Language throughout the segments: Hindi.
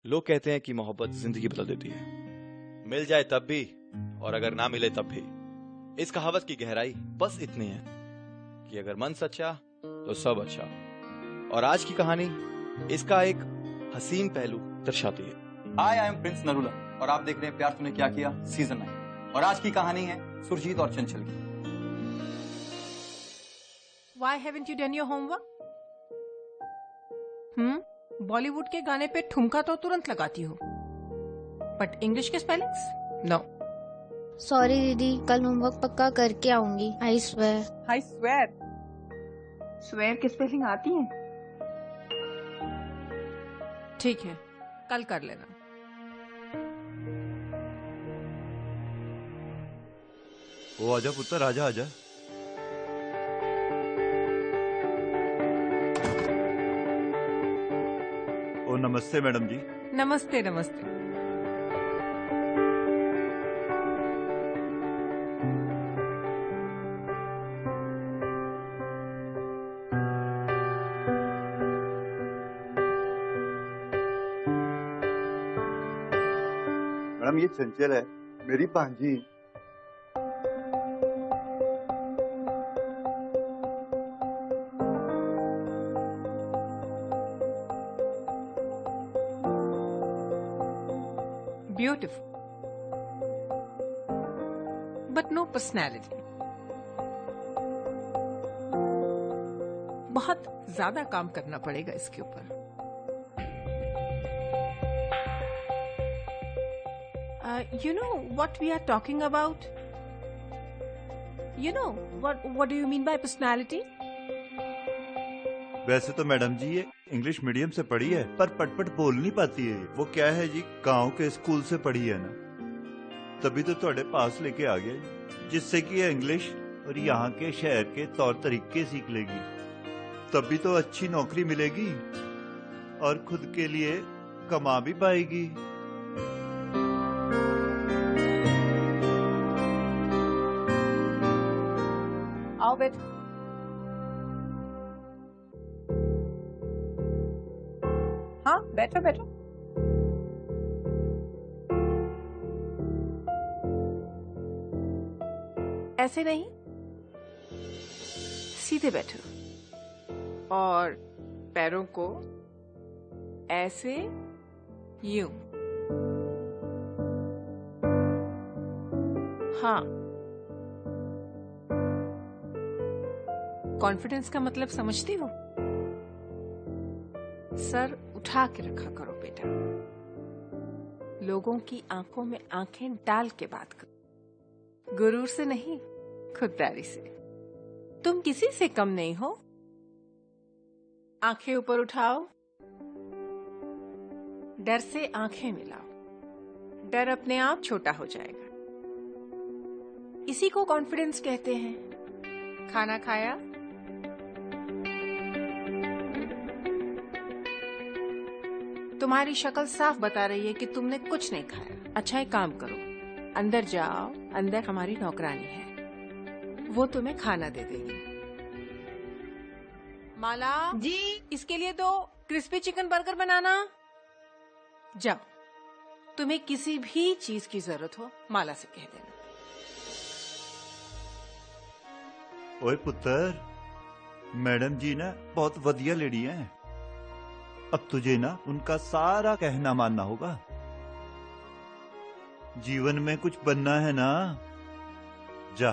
लोग कहते हैं कि मोहब्बत जिंदगी बदल देती है, मिल जाए तब भी और अगर ना मिले तब भी। इस कहावत की गहराई बस इतनी है कि अगर मन सच्चा तो सब अच्छा। और आज की कहानी इसका एक हसीन पहलू दर्शाती है। हाय, आई एम प्रिंस नरूला और आप देख रहे हैं प्यार तूने क्या किया सीजन 9। और आज की कहानी है सुरजीत और चंचल की। Why haven't you done your homework? Bollywood के गाने पे ठुमका तो तुरंत लगाती हो, बट इंग्लिश के स्पेलिंग्स नो। सॉरी दीदी, कल होमवर्क पक्का करके आऊंगी। I swear. I swear. Swear की स्पेलिंग आती है? ठीक है, कल कर लेना। ओ आजा पुत्र, आजा आजा। ओ नमस्ते मैडम जी। नमस्ते नमस्ते। मैडम ये चंचल है, मेरी भांजी। Beautiful but no personality. बहुत ज्यादा काम करना पड़ेगा इसके ऊपर। You know what we are talking about? You know what do you mean by personality? वैसे तो मैडम जी ये इंग्लिश मीडियम से पढ़ी है, पर पटपट बोल नहीं पाती है। वो क्या है जी, गांव के स्कूल से पढ़ी है ना, तभी तो ਤੁਹਾਡੇ पास लेके आ गया जी, जिससे कि ये इंग्लिश और यहाँ के शहर के तौर तरीके सीख लेगी, तभी तो अच्छी नौकरी मिलेगी और खुद के लिए कमा भी पाएगी। आओ बैठो। हाँ बैठो बैठो। ऐसे नहीं, सीधे बैठो और पैरों को ऐसे यूं। हाँ, कॉन्फिडेंस का मतलब समझती हो? सर उठा के रखा करो बेटा। लोगों की आंखों में आंखें डाल के बात करो, गुरूर से नहीं, खुददारी से। तुम किसी से कम नहीं हो। आंखें ऊपर उठाओ, डर से आंखें मिलाओ, डर अपने आप छोटा हो जाएगा। इसी को कॉन्फिडेंस कहते हैं। खाना खाया? तुम्हारी शक्ल साफ बता रही है कि तुमने कुछ नहीं खाया। अच्छा एक काम करो, अंदर जाओ, अंदर हमारी नौकरानी है, वो तुम्हें खाना दे देगी। माला जी, इसके लिए दो क्रिस्पी चिकन बर्गर बनाना। जाओ, तुम्हें किसी भी चीज की जरूरत हो माला से कह देना। ओए पुत्र, मैडम जी ना बहुत वधिया लेडी है। अब तुझे ना उनका सारा कहना मानना होगा। जीवन में कुछ बनना है ना, जा।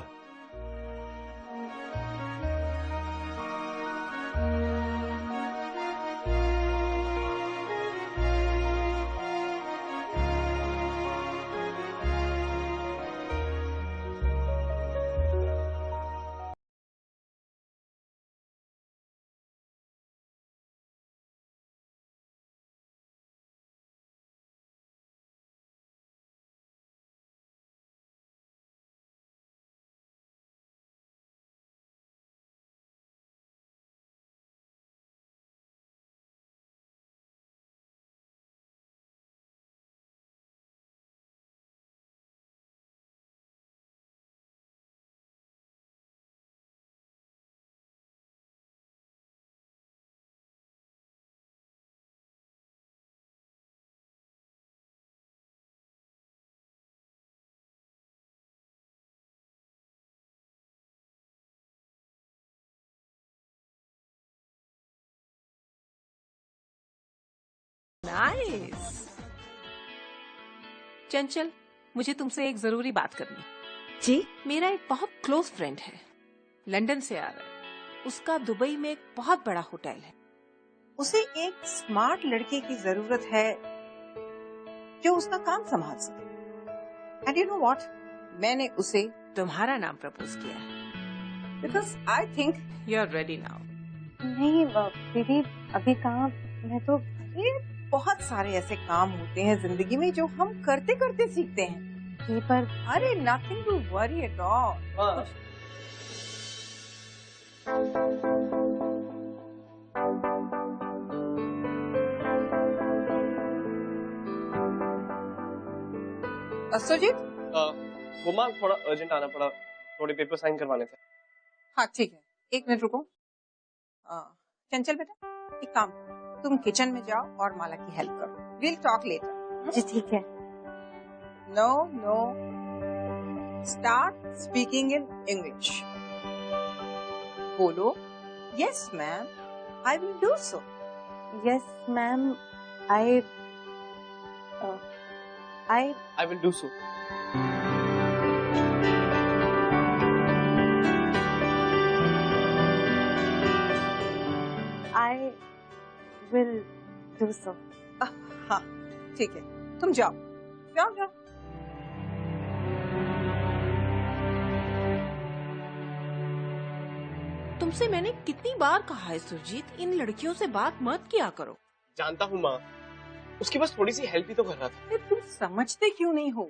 नाइस। चंचल, मुझे तुमसे एक जरूरी बात करनी। जी? मेरा एक बहुत क्लोज फ्रेंड है, लंदन से आ रहा है। उसका दुबई में एक बहुत बड़ा होटल है। उसे एक स्मार्ट लड़के की जरूरत है जो उसका काम संभाल सके। एंड यू नो व्हाट, मैंने उसे तुम्हारा नाम प्रपोज किया है। Because I think you are ready now. नहीं दीदी, अभी कहाँ, मैं तो ये बहुत सारे ऐसे काम होते हैं जिंदगी में जो हम करते करते सीखते हैं। ये पर अरे nothing to worry at all. Sujit, गुमा थोड़ा अर्जेंट आना पड़ा, थोड़े पेपर साइन करवाने थे। हाँ ठीक है, 1 मिनट रुको। चंचल बेटा, एक काम करो, तुम किचन में जाओ और माला की हेल्प करो। Will talk later. जी ठीक है। No no, start speaking in English. बोलो, yes ma'am, I will do so. Yes ma'am, I will do so. I will do so. हाँ ठीक है, तुम जाओ जाओ जाओ। तुमसे मैंने कितनी बार कहा है सुरजीत, इन लड़कियों से बात मत किया करो। जानता हूँ माँ, उसकी बस थोड़ी सी हेल्प ही तो कर रहा था। अरे तुम समझते क्यों नहीं हो?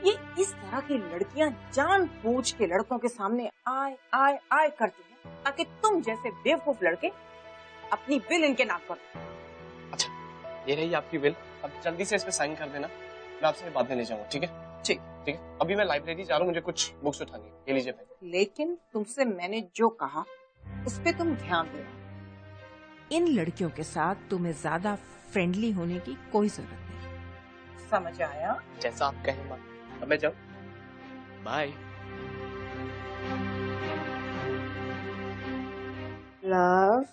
ये इस तरह की लड़कियां जानबूझ के लड़कों के सामने आए आए आए करती हैं ताकि तुम जैसे बेवकूफ लड़के अपनी बिल इनके नाम पर। अच्छा, ये रही आपकी बिल, अब जल्दी से इस पे साइन कर देना, मैं आपसे बाद में ले जाऊंगा। ठीक है? ठीक ठीक है। अभी मैं लाइब्रेरी जा रहा हूँ, मुझे कुछ बुक्स उठानी है। ये लीजिए भाई। लेकिन तुमसे मैंने जो कहा उस पे तुम ध्यान देना। इन लड़कियों के साथ तुम्हें ज्यादा फ्रेंडली होने की कोई जरूरत नहीं। समझ आया? जैसा आप कहें माँ। अब मैं जाऊँ? Bye. Love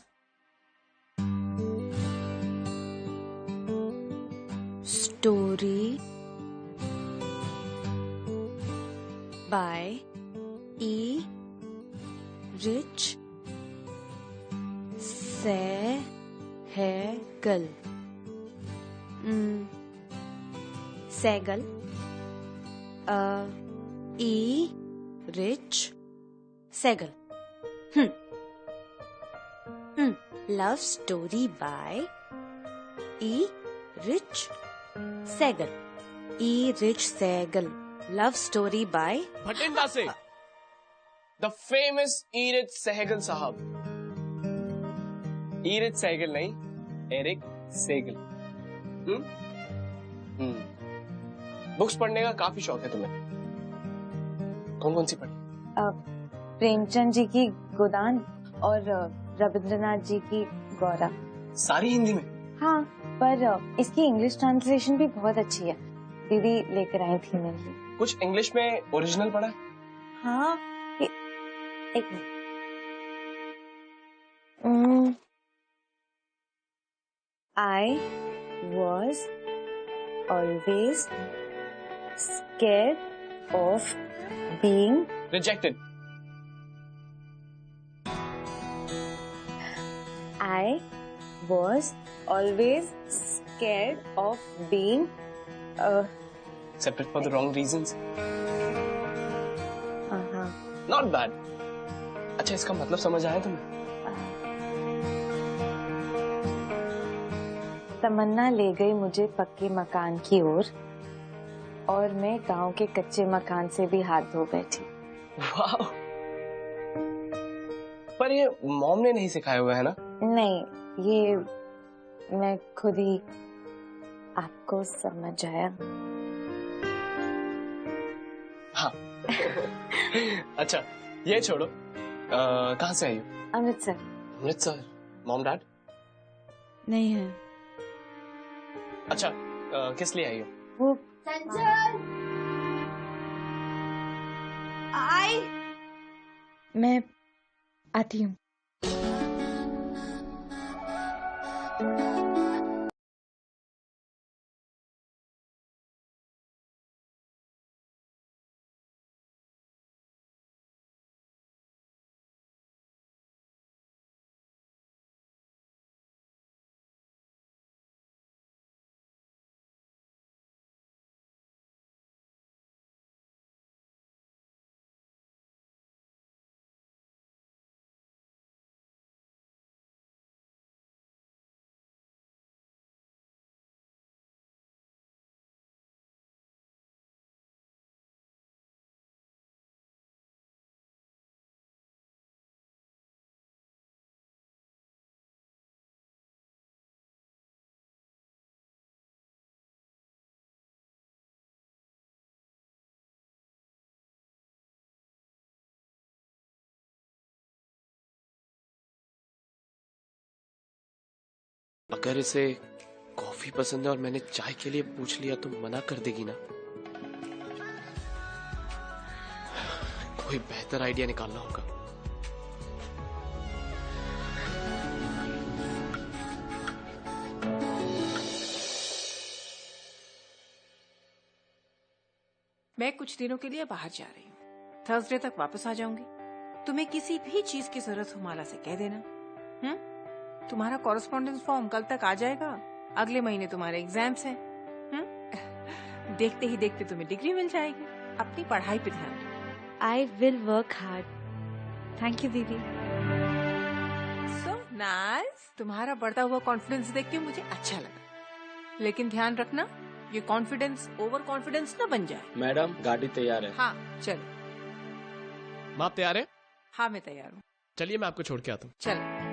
story by Erich Segal. Segal, Erich Segal. Love story by Erich Segal. Erich Segal, love story by Bathinda से द फेमस ईरिच सहगल साहब। ईरिच सहगल नहीं, एरिक सेगल। बुक्स पढ़ने का काफी शौक है तुम्हें, कौन कौन सी पढ़ी? प्रेमचंद जी की गोदान और रविंद्रनाथ जी की गौरा। सारी हिंदी में? हाँ, पर इसकी इंग्लिश ट्रांसलेशन भी बहुत अच्छी है, दीदी लेकर आई थी मेरे लिए। कुछ इंग्लिश में ओरिजिनल पढ़ा है? हाँ, एक minute. I was always scared of being Rejected. I was always scared of being Accepted for the wrong reasons. हाँ, Not bad. अच्छा, इसका मतलब समझ आया तुम्हें? तमन्ना ले गई मुझे पक्के मकान की ओर और मैं गांव के कच्चे मकान से भी हाथ धो बैठी। वाह! पर ये मॉम ने नहीं सिखाया हुआ है ना? नहीं, ये मैं खुद ही आपको समझ आया। हाँ। अच्छा, ये छोड़ो, कहाँ से आई हो? अमृतसर। अमृतसर। Mom dad? नहीं है। अच्छा, किस लिए आई हो? वो मैं आती हूँ। अगर इसे कॉफी पसंद है और मैंने चाय के लिए पूछ लिया तो मना कर देगी ना। कोई बेहतर आइडिया निकालना होगा। मैं कुछ दिनों के लिए बाहर जा रही हूँ, थर्सडे तक वापस आ जाऊंगी। तुम्हें किसी भी चीज की जरूरत हो माला से कह देना। तुम्हारा कॉरेस्पॉन्डेंस फॉर्म कल तक आ जाएगा। अगले महीने तुम्हारे एग्जाम्स हैं। देखते ही देखते तुम्हें डिग्री मिल जाएगी। अपनी पढ़ाई पे ध्यान दो। I will work hard. Thank you दीदी। So nice. तुम्हारा बढ़ता हुआ कॉन्फिडेंस देख के मुझे अच्छा लगा, लेकिन ध्यान रखना ये कॉन्फिडेंस ओवर कॉन्फिडेंस न बन जाए। मैडम गाड़ी तैयार है। हाँ चलो। माँ आप तैयार है? हाँ मैं तैयार हूँ। चलिए मैं आपको छोड़ के आता हूँ। चलो।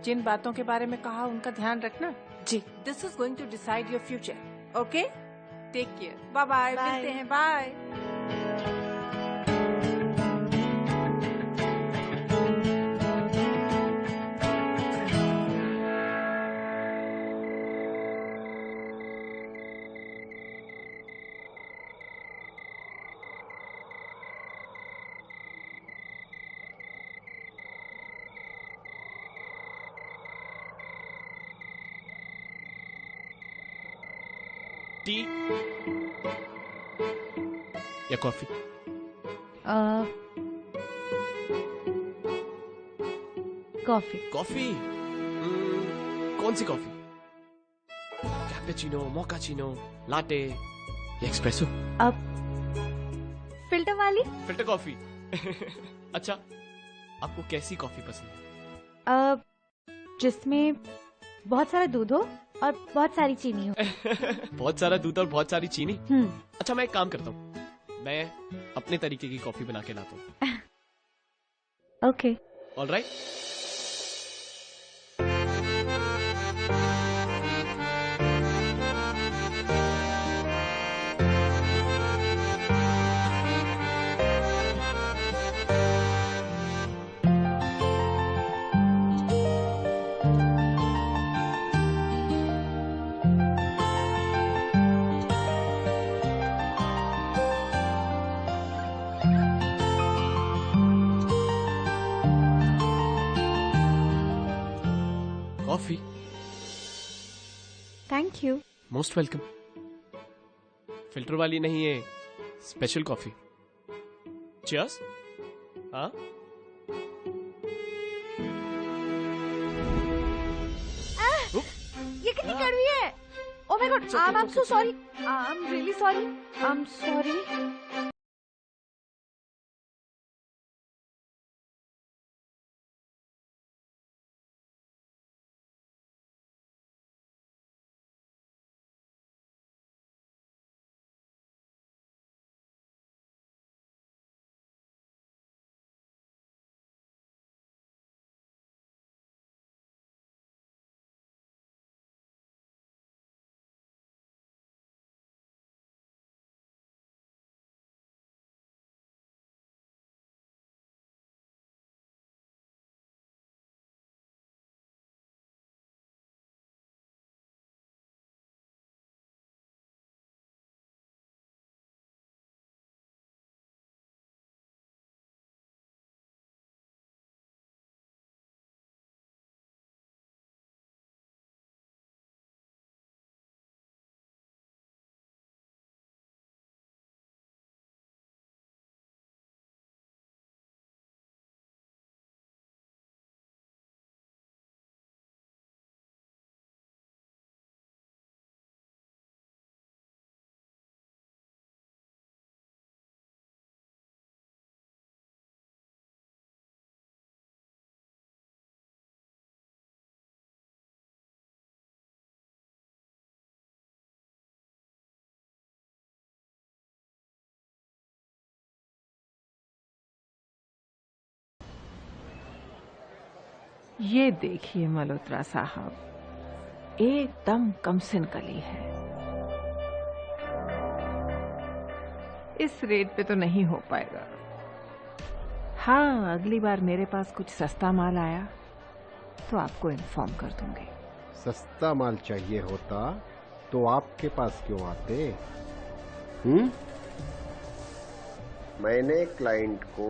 जिन बातों के बारे में कहा उनका ध्यान रखना। जी। This is going to decide your future. Okay, take care. Bye bye. मिलते हैं। बाय। टी या कॉफी? कॉफी। कॉफी? कौन सी कॉफी? कैपेचिनो, मोकाचिनो, लाटे या एक्सप्रेसो? अब फिल्टर वाली। Filter coffee. अच्छा, आपको कैसी कॉफी पसंद है? जिसमें बहुत सारा दूध हो और बहुत सारी चीनी हो। बहुत सारा दूध और बहुत सारी चीनी। अच्छा मैं एक काम करता हूँ, मैं अपने तरीके की कॉफी बना के लाता हूँ। Okay. Alright. Coffee? Thank you. Most welcome. Filter वाली नहीं है, स्पेशल कॉफी। चीयर्स। हाँ ये कितनी कड़वी है। Oh my God, I am so sorry. I am really sorry. I am sorry. ये देखिए मल्होत्रा साहब, एकदम कमसिन कली है। इस रेट पे तो नहीं हो पाएगा। हाँ, अगली बार मेरे पास कुछ सस्ता माल आया तो आपको इन्फॉर्म कर दूंगी। सस्ता माल चाहिए होता तो आपके पास क्यों आते? मैंने क्लाइंट को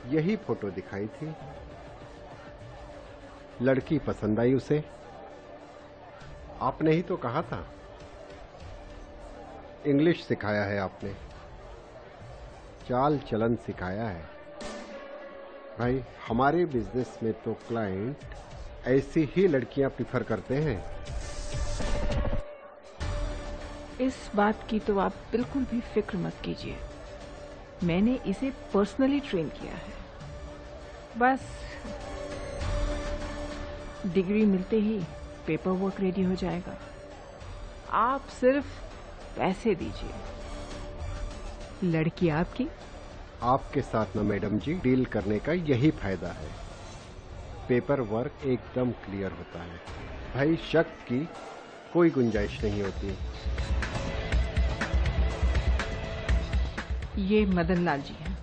यही फोटो दिखाई थी, लड़की पसंद आई उसे। आपने ही तो कहा था, इंग्लिश सिखाया है आपने, चाल चलन सिखाया है। भाई हमारे बिजनेस में तो क्लाइंट ऐसी ही लड़कियां प्रिफर करते हैं। इस बात की तो आप बिल्कुल भी फिक्र मत कीजिए, मैंने इसे पर्सनली ट्रेन किया है। बस डिग्री मिलते ही पेपर वर्क रेडी हो जाएगा, आप सिर्फ पैसे दीजिए, लड़की आपकी। आपके साथ ना मैडम जी डील करने का यही फायदा है, पेपर वर्क एकदम क्लियर होता है, भाई शक की कोई गुंजाइश नहीं होती। ये मदन लाल जी हैं,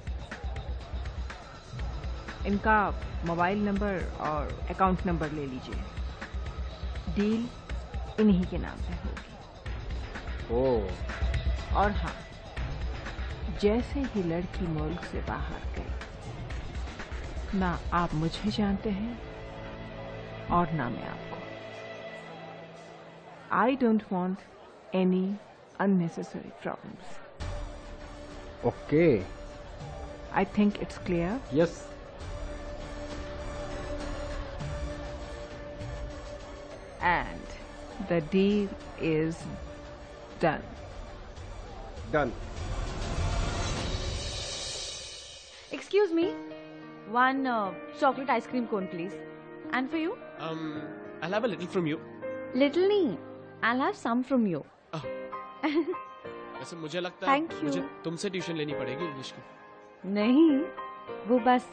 इनका मोबाइल नंबर और अकाउंट नंबर ले लीजिए, डील इन्हीं के नाम पे होगी। ओह। और हाँ, जैसे ही लड़की मुल्क से बाहर गई, ना आप मुझे जानते हैं और ना मैं आपको। I don't want any unnecessary problems. Okay. I think it's clear. Yes. And the deal is done. Done. Excuse me, one chocolate ice cream cone, please. And for you? I'll have a little from you. Little nahi, I'll have some from you. वैसे मुझे लगता है Thank you. मुझे तुमसे ट्यूशन लेनी पड़ेगी इंग्लिश की। नहीं, वो बस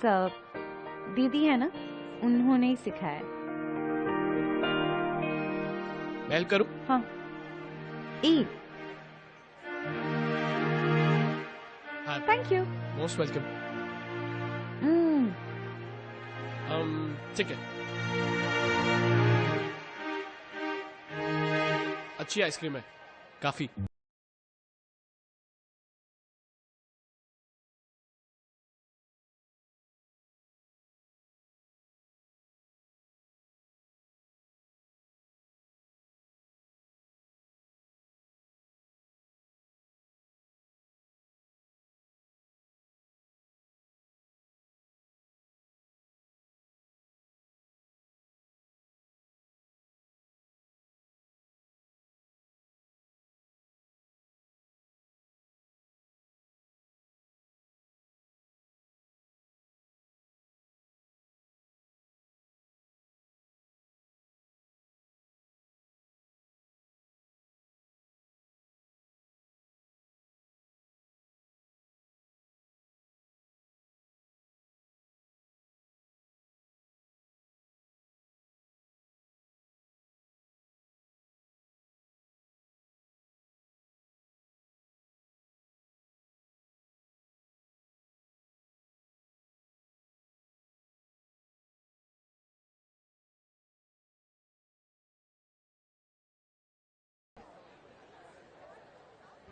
दीदी है ना, उन्होंने ही सिखाया। मैं हेल्प करूं? हाँ। ई। हाँ। Thank you. Most welcome. ठीक है। अच्छी आइसक्रीम है, काफी।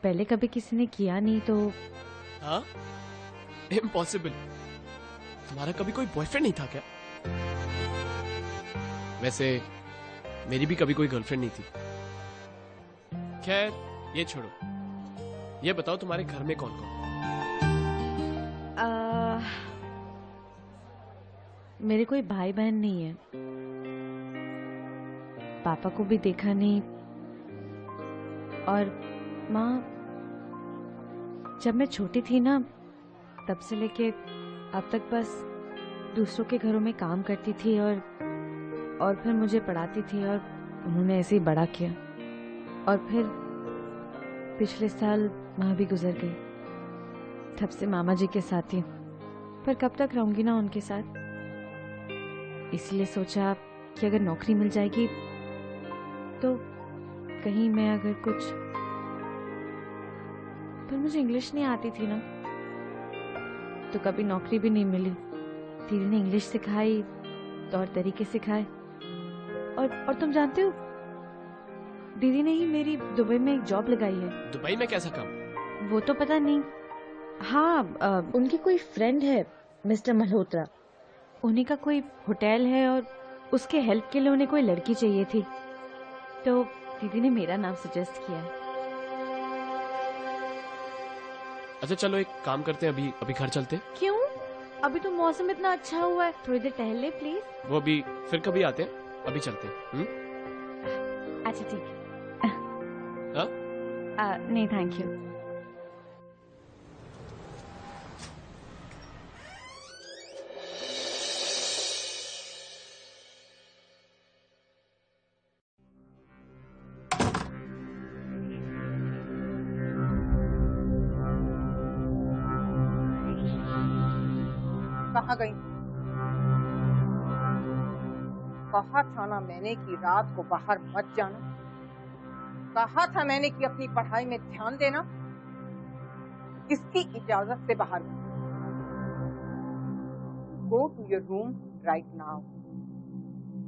पहले कभी किसी ने किया नहीं तो। हाँ, इम्पॉसिबल। तुम्हारा कभी कोई बॉयफ्रेंड नहीं था क्या? वैसे मेरी भी कभी कोई गर्लफ्रेंड नहीं थी। खैर ये छोड़ो, ये बताओ तुम्हारे घर में कौन कौन? मेरे कोई भाई बहन नहीं है, पापा को भी देखा नहीं, और माँ जब मैं छोटी थी ना, तब से लेके अब तक बस दूसरों के घरों में काम करती थी और फिर मुझे पढ़ाती थी, और उन्होंने ऐसे ही बड़ा किया। और फिर पिछले साल माँ भी गुजर गई, तब से मामा जी के साथ ही हूँ, पर कब तक रहूंगी ना उनके साथ। इसलिए सोचा कि अगर नौकरी मिल जाएगी तो कहीं मैं अगर कुछ, पर मुझे इंग्लिश नहीं आती थी ना, तो कभी नौकरी भी नहीं मिली। दीदी ने इंग्लिश सिखाई, तौर तरीके सिखाए, और तुम जानते हो दीदी ने ही मेरी दुबई में एक जॉब लगाई है। दुबई में कैसा काम? वो तो पता नहीं। हाँ, उनकी कोई फ्रेंड है मिस्टर मल्होत्रा, उन्हीं का कोई होटल है और उसके हेल्प के लिए उन्हें कोई लड़की चाहिए थी, तो दीदी ने मेरा नाम सजेस्ट किया। अच्छा चलो एक काम करते हैं, अभी घर चलते हैं। क्यों? अभी तो मौसम इतना अच्छा हुआ है, थोड़ी देर टहल ले प्लीज। वो अभी फिर कभी आते हैं, अभी चलते हैं। अच्छा ठीक है। हाँ? नहीं थैंक यू। कहाँ गई? कहा था ना मैंने कि रात को बाहर मत जाना। कहा था मैंने कि अपनी पढ़ाई में ध्यान देना। किसकी इजाजत से बाहर गई? Go to your room right now.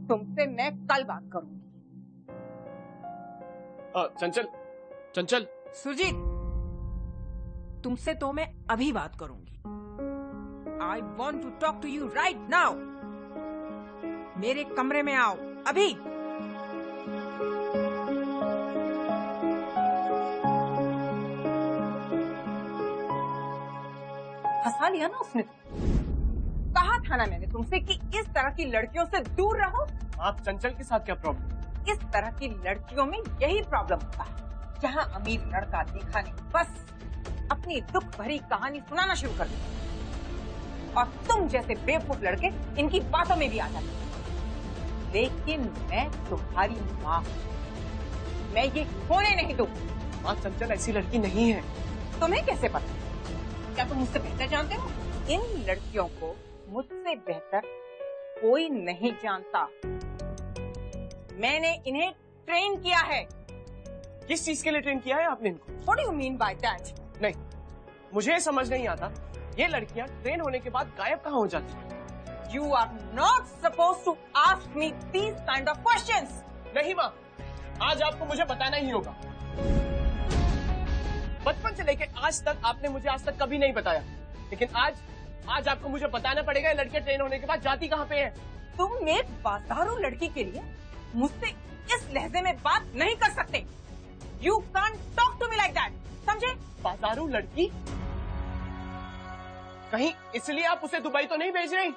तुमसे मैं कल बात करूंगी। चंचल, चंचल। सुरजीत, तुमसे तो मैं अभी बात करूंगी। I want to talk to you right now. मेरे कमरे में आओ अभी। हंसा लिया ना उसने। कहा था ना मैंने तुमसे कि इस तरह की लड़कियों से दूर रहो। आप चंचल के साथ क्या प्रॉब्लम? इस तरह की लड़कियों में यही प्रॉब्लम होता है, जहाँ अमीर लड़का देखा नहीं बस अपनी दुख भरी कहानी सुनाना शुरू कर देता, और तुम जैसे बेवकूफ लड़के इनकी बातों में भी आ जाते। लेकिन मैं तुम्हारी माँ हूँ, मैं ये होने नहीं दूँ। माँ, चंचल ऐसी लड़की नहीं है। तुम्हें कैसे पता? क्या तुम मुझसे बेहतर जानते हो? इन लड़कियों को मुझसे बेहतर कोई नहीं जानता। मैंने इन्हें ट्रेन किया है। किस चीज के लिए ट्रेन किया है आपने इनको? What do you mean by that? नहीं, मुझे समझ नहीं आता, ये लड़कियां ट्रेन होने के बाद गायब कहाँ हो जाती हैं? You are not supposed to ask me these kind of questions. नहीं माँ, आज आपको मुझे बताना ही होगा। बचपन से लेके आज तक आपने मुझे आज तक कभी नहीं बताया, लेकिन आज आपको मुझे बताना पड़ेगा ये लड़कियां ट्रेन होने के बाद जाती कहाँ पे हैं। तुम एक बाजारू लड़की के लिए मुझसे इस लहजे में बात नहीं कर सकते। You can't talk to me like that. समझे? बाजारू लड़की? कहीं इसलिए आप उसे दुबई तो नहीं भेज रही?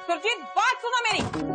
सुरजीत, बात सुनो मेरी।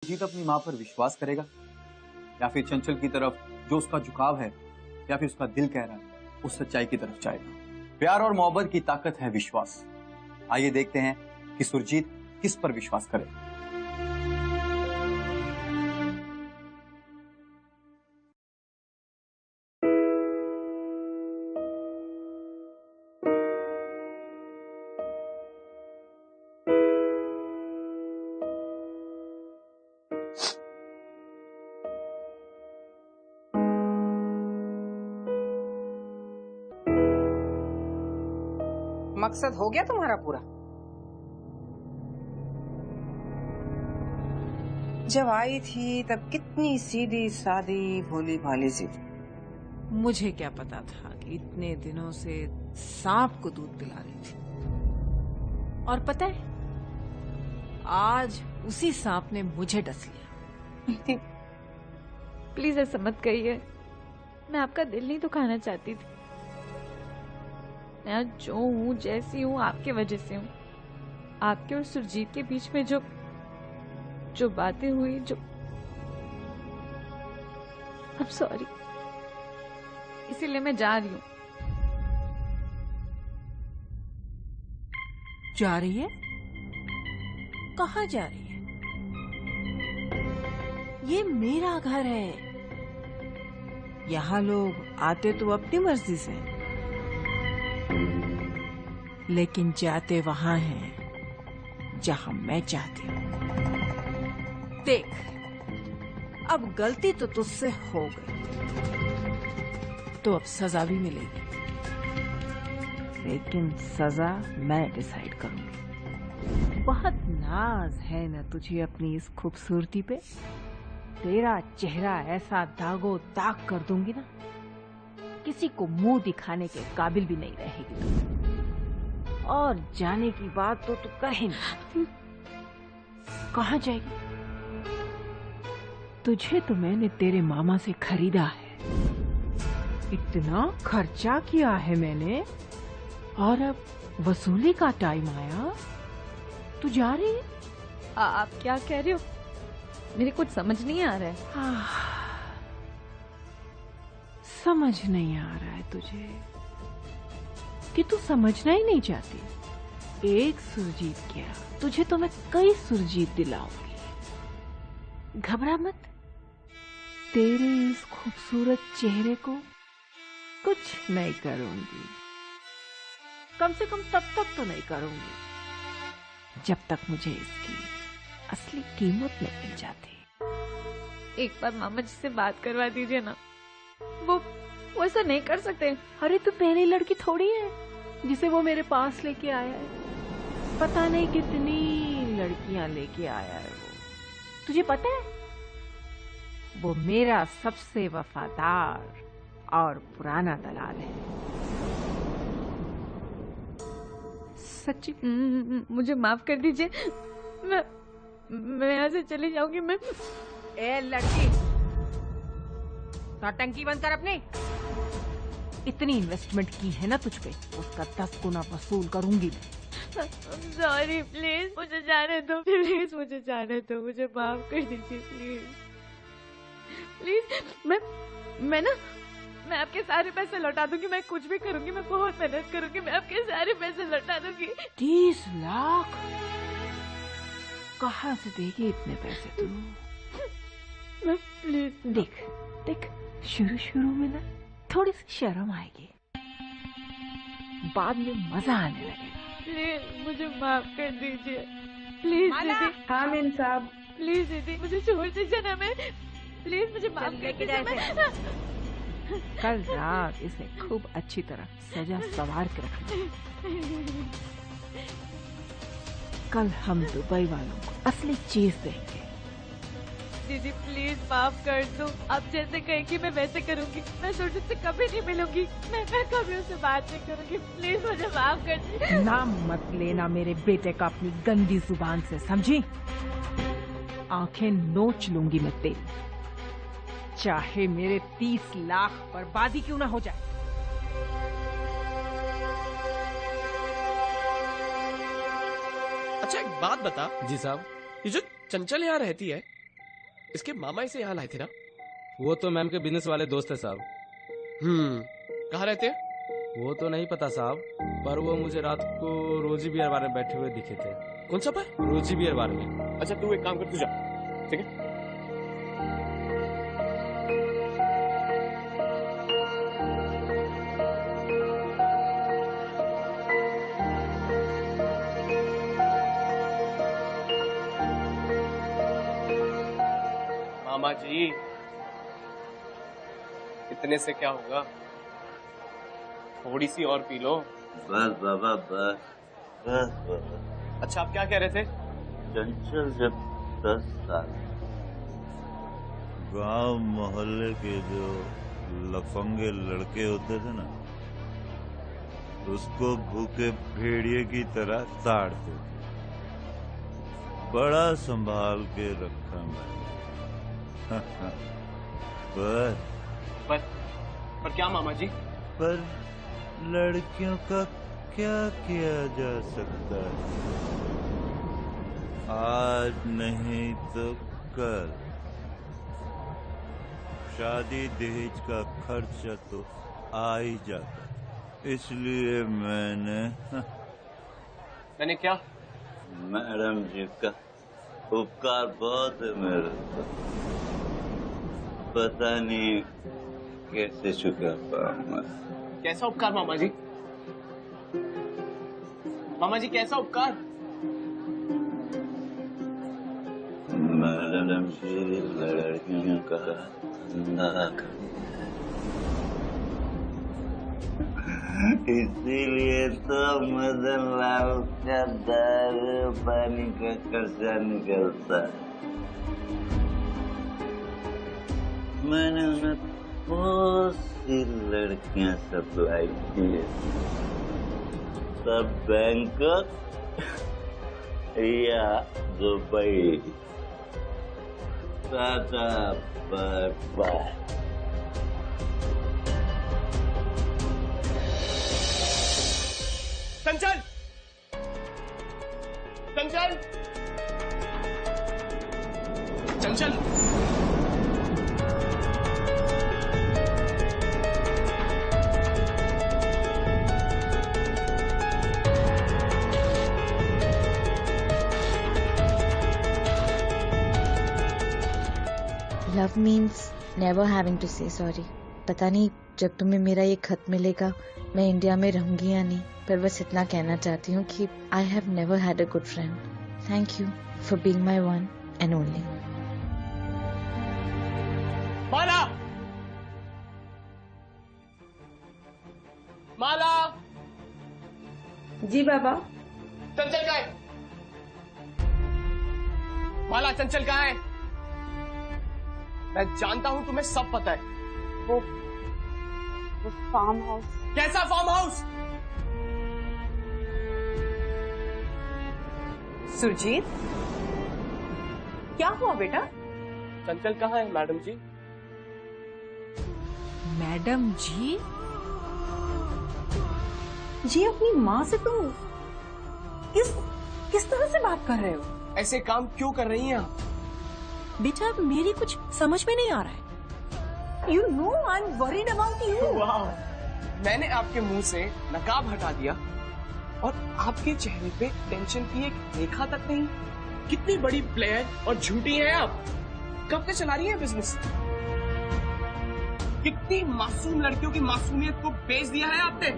सुरजीत अपनी माँ पर विश्वास करेगा, या फिर चंचल की तरफ जो उसका झुकाव है या फिर उसका दिल कह रहा है उस सच्चाई की तरफ जाएगा। प्यार और मोहब्बत की ताकत है विश्वास। आइए देखते हैं कि सुरजीत किस पर विश्वास करे। मकसद हो गया तुम्हारा पूरा? जब आई थी तब कितनी सीधी सादी भोली भाली सी थी। मुझे क्या पता था कि इतने दिनों से सांप को दूध पिला रही थी। और पता है, आज उसी सांप ने मुझे डस लिया। प्लीज ऐसा मत कहिए, मैं आपका दिल नहीं दुखाना चाहती थी। मैं जो हूँ, जैसी हूँ, आपके वजह से हूँ। आपके और सुरजीत के बीच में जो बातें हुई, जो अब सॉरी, इसीलिए मैं जा रही हूँ। जा रही है? कहाँ जा रही है? ये मेरा घर है। यहाँ लोग आते तो अपनी मर्जी से, लेकिन जाते वहां हैं जहां मैं चाहती हूँ। देख, अब गलती तो तुझसे हो गई, तो अब सजा भी मिलेगी, लेकिन सजा मैं डिसाइड करूंगी। बहुत नाज है ना तुझे अपनी इस खूबसूरती पे? तेरा चेहरा ऐसा दागो दाग कर दूंगी ना, किसी को मुंह दिखाने के काबिल भी नहीं रहेगी तू। और जाने की बात तो तू कहे नहीं। कहाँ जाएगी? तुझे तो मैंने तेरे मामा से खरीदा है, इतना खर्चा किया है मैंने, और अब वसूली का टाइम आया, तू जा रही है? आप क्या कह रहे हो? मेरे कुछ समझ नहीं आ रहा है। समझ नहीं आ रहा है तुझे कि तू समझना ही नहीं चाहती। एक सुरजीत क्या, तुझे तो मैं कई सुरजीत दिलाऊंगी। घबरा मत, तेरे इस खूबसूरत चेहरे को कुछ नहीं करूंगी। कम से कम तब तक तो नहीं करूंगी जब तक मुझे इसकी असली कीमत नहीं मिल जाती। एक बार मामा जी से बात करवा दीजिए ना, वो ऐसा नहीं कर सकते। अरे तू पहली लड़की थोड़ी है जिसे वो मेरे पास लेके आया है। पता नहीं कितनी लड़कियां लेके आया है वो। तुझे पता है, वो मेरा सबसे वफादार और पुराना दलाल है। सच्ची मुझे माफ कर दीजिए, मैं यहाँ से चली जाऊंगी। मैं ए लड़की, टंकी बंद कर अपनी। इतनी इन्वेस्टमेंट की है ना तुझ पे, उसका 10 गुना वसूल करूंगी मैं। सॉरी, प्लीज मुझे जाने दो, प्लीज मुझे जाने दो, मुझे माफ कर दीजिए प्लीज प्लीज। मैं आपके सारे पैसे लौटा दूंगी, मैं कुछ भी करूंगी, मैं बहुत मेहनत करूंगी, मैं आपके सारे पैसे लौटा दूंगी। 30 लाख कहाँ से देगी इतने पैसे तू? मैं प्लीज। देख देख, शुरू में ना थोड़ी सी शर्म आएगी, बाद में मजा आने लगेगा। प्लीज मुझे माफ कर दीजिए, प्लीज दीदी। हाँ मीन साहब, प्लीज दीदी मुझे छोड़ दीजिए ना, मैं प्लीज मुझे माफ कर दीजिए। कल रात इसे खूब अच्छी तरह सजा सवार के रखना। कल हम दुबई वालों को असली चीज देंगे। दीदी प्लीज माफ कर दो, आप जैसे कहेंगी मैं वैसे करूंगी। मैं सुरजीत से कभी नहीं मिलूंगी, मैं कभी उससे बात नहीं करूंगी। प्लीज मुझे माफ कर दीजिए। नाम मत लेना मेरे बेटे का अपनी गंदी जुबान से, समझी? आंखें नोच लूंगी मैं तेरी, चाहे मेरे 30 लाख बर्बादी क्यों ना हो जाए। अच्छा एक बात बता। जी साहब। ये जो चंचल यहाँ रहती है, इसके मामा इसे यहाँ लाए थे ना? वो तो मैम के बिजनेस वाले दोस्त है साहब। कहाँ रहते हैं? वो तो नहीं पता साहब, पर वो मुझे रात को रोजी बियर बार में बैठे हुए दिखे थे। कौन सा बार? रोजी बियर बार में। अच्छा तू एक काम कर, तू जा, ठीक है? मामा जी, इतने से क्या होगा, थोड़ी सी और पी लो। बस बाबा बस बस बाबा। अच्छा आप क्या कह रहे थे? चंचल जब 10 साल गांव मोहल्ले के जो लफंगे लड़के होते थे ना, उसको भूखे भेड़िए की तरह ताड़ते थे। बड़ा संभाल के रखा मैंने। पर क्या मामा जी? पर लड़कियों का क्या किया जा सकता है? आज नहीं तो कल शादी दहेज का खर्चा तो आ ही जाता, इसलिए मैंने क्या? मैडम जी का उपकार बहुत है मेरे पर, पता नहीं कैसे चुका पाऊंगा। कैसा उपकार मामा जी? मामा जी कैसा उपकार? मैडम जी लड़कियों का धंधा कर, इसीलिए तो मदन लाल का दारू पानी का खर्चा निकलता। मैंने उन्हें बहुत सी लड़कियां सप्लाई की, सब बैंकॉक या Dubai. Tata bye bye. Chanchal! Chanchal! Chanchal! Love means never having to say sorry. पता नहीं जब तुम्हें मेरा ये खत मिलेगा मैं इंडिया में रहूंगी या नहीं, पर बस इतना कहना चाहती हूँ कि I have never had a good friend. Thank you for being my one and only. Mala! Mala! जी बाबा। चंचल कहाँ है? माला चंचल कहाँ है? मैं जानता हूं तुम्हें सब पता है। वो फार्म हाउस। कैसा फार्म हाउस? सुरजीत क्या हुआ बेटा? चंचल कहाँ है मैडम जी? मैडम जी? जी अपनी माँ से तुम किस तरह से बात कर रहे हो? ऐसे काम क्यों कर रही हैं आप? बेटा मेरी कुछ समझ में नहीं आ रहा है। You know I'm worried about you. वाह, मैंने आपके मुंह से नकाब हटा दिया और आपके चेहरे पे टेंशन की एक रेखा तक नहीं। कितनी बड़ी प्लेयर और झूठी हैं आप। कब से चला रही हैं बिजनेस? कितनी मासूम लड़कियों की मासूमियत को बेच दिया है आपने।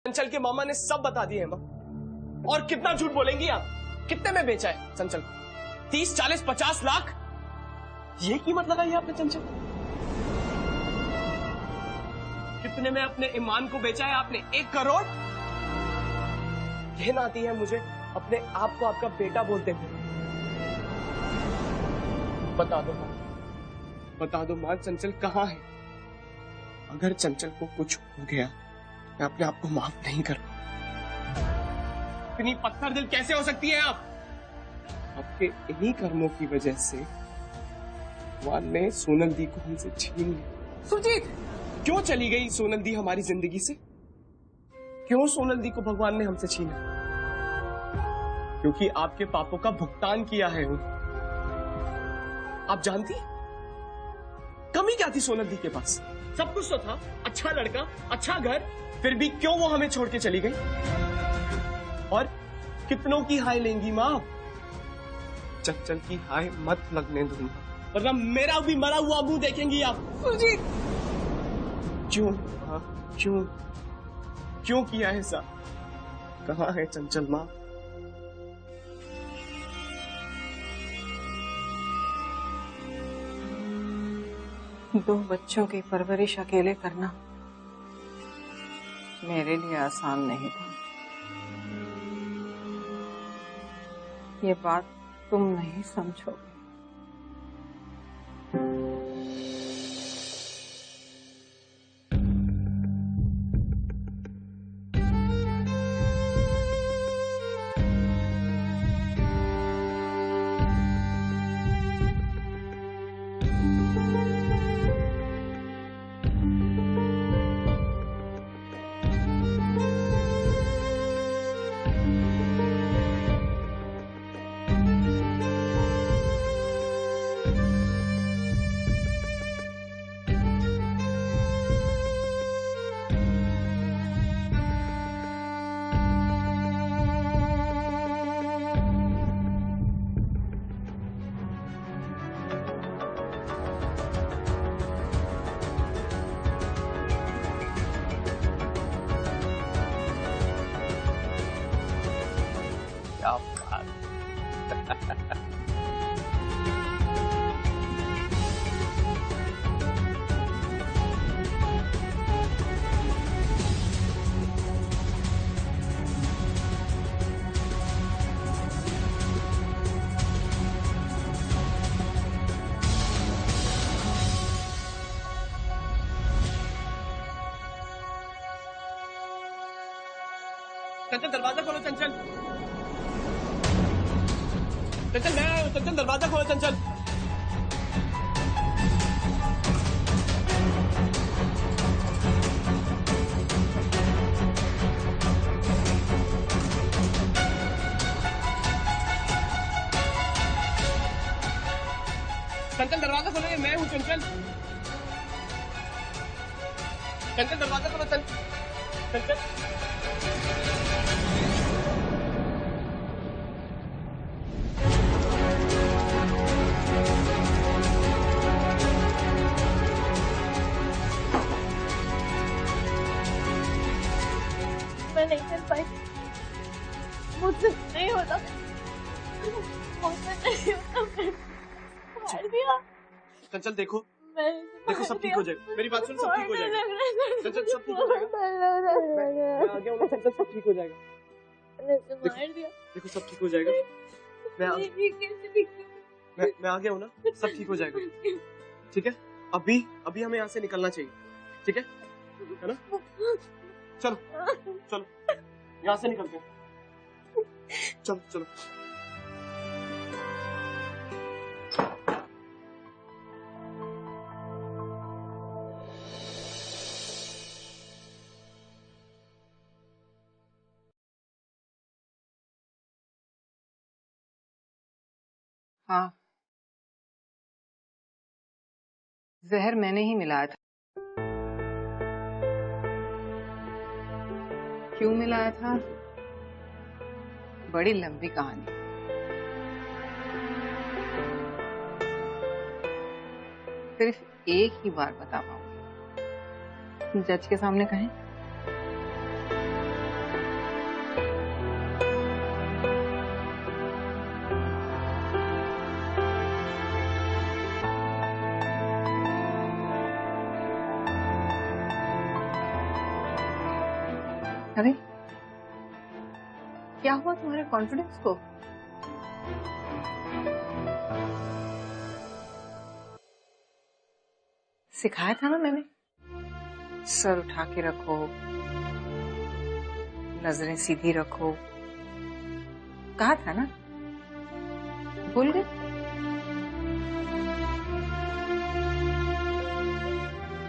चंचल के मामा ने सब बता दिए हैं माँ। और कितना झूठ बोलेंगी आप? कितने में बेचा है चंचल को? 30, 40, 50 लाख? ये कीमत लगाई है आपने चंचल? कितने में अपने ईमान को बेचा है आपने? 1 करोड़? कहना आती है मुझे अपने आप को आपका बेटा बोलते हुए। बता दो मां चंचल कहाँ है? अगर चंचल को कुछ हो गया मैं अपने आप को माफ नहीं कर पाऊंगा। इतनी पत्थर दिल कैसे हो सकती है आप? आपके इन्हीं कर्मों की वजह से भगवान ने सोनल दी को हमसे छीन लिया। सुजीत, क्यों चली गई सोनल दी हमारी जिंदगी से? क्यों सोनल दी को भगवान ने हमसे छीना? क्योंकि आपके पापों का भुगतान किया है उन्होंने। आप जानती कमी क्या थी सोनल दी के पास? सब कुछ तो था, अच्छा लड़का, अच्छा घर, फिर भी क्यों वो हमें छोड़ के चली गई? और कितनों की हाय लेंगी माँ? चंचल की हाय मत लगने दूंगा, वरना मेरा भी मरा हुआ मुंह देखेंगी आप। सुजीत, क्यों क्यों क्यों किया ऐसा? कहाँ है चंचल माँ? दो बच्चों की परवरिश अकेले करना मेरे लिए आसान नहीं था। ये बात तुम नहीं समझोगे। चंचल, दरवाजा खोलो चंचल। चंचल, मैं आया हूं। चंचल, दरवाजा खोलो चंचल। चंचल, दरवाजा खोलो, ये मैं हूं चंचल। चंचल, दरवाजा खोलो चंचल। मैं नहीं कर पाई, मुझसे नहीं होता, मुझसे नहीं होता, मार दिया। चंचल देखो, देखो सब ठीक हो जाएगा। मेरी बात सुन, सब ठीक हो जाएगा। चंचल, सब ठीक हो जाएगा। मैं आ गया हूं ना चंचल, सब ठीक हो जाएगा। मार दिया। देखो सब ठीक हो जाएगा। मैं आ गया हूं ना, सब ठीक हो जाएगा। ठीक है, अभी हमें यहाँ से निकलना चाहिए। ठीक है ना? चलो चलो, यहाँ से निकलते हैं। चलो चलो। हाँ, जहर मैंने ही मिलाया था। क्यों मिलाया था? बड़ी लंबी कहानी। सिर्फ एक ही बार बता पाऊंगी। जज के सामने कहें? अरे क्या हुआ तुम्हारे कॉन्फिडेंस को? सिखाया था ना मैंने, सर उठा के रखो, नजरें सीधी रखो, कहा था ना? भूल गए?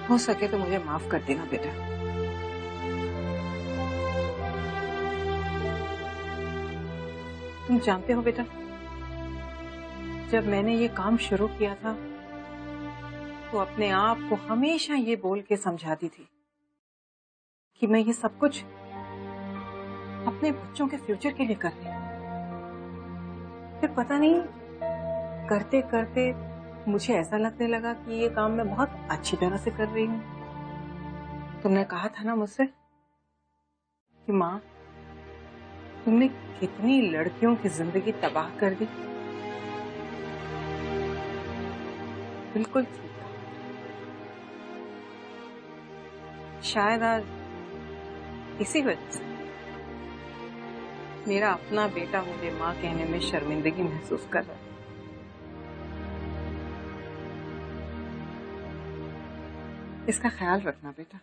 हो सके तो मुझे माफ कर देना बेटा। तुम जानते हो बेटा, जब मैंने ये काम शुरू किया था तो अपने आप को हमेशा ये बोल के समझाती थी कि मैं ये सब कुछ अपने बच्चों के फ्यूचर के लिए कर रही हूँ। फिर पता नहीं करते करते मुझे ऐसा लगने लगा कि ये काम मैं बहुत अच्छी तरह से कर रही हूँ। तुमने कहा था ना मुझसे कि माँ, तुमने कितनी लड़कियों की जिंदगी तबाह कर दी। बिल्कुल ठीक था। शायद आज इसी वजह से मेरा अपना बेटा मुझे माँ कहने में शर्मिंदगी महसूस कर रहा है। इसका ख्याल रखना बेटा।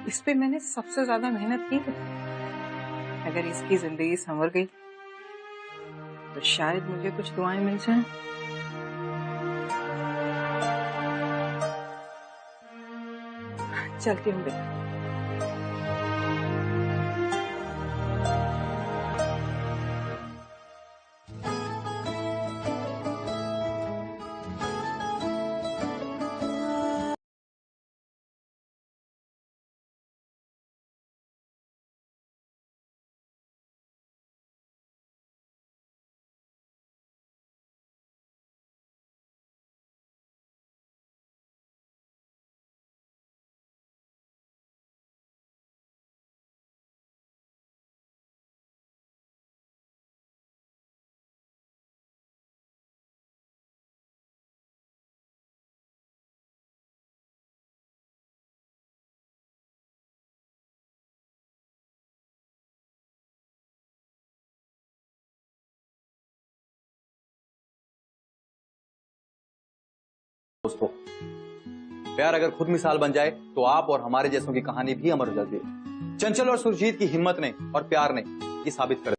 इस पे मैंने सबसे ज्यादा मेहनत की है। अगर इसकी जिंदगी संवर गई तो शायद मुझे कुछ दुआएं मिल जाएं। चलती हूँ बेटा। दोस्तों, प्यार अगर खुद मिसाल बन जाए तो आप और हमारे जैसों की कहानी भी अमर हो जाती है। चंचल और सुरजीत की हिम्मत ने और प्यार ने ये साबित कर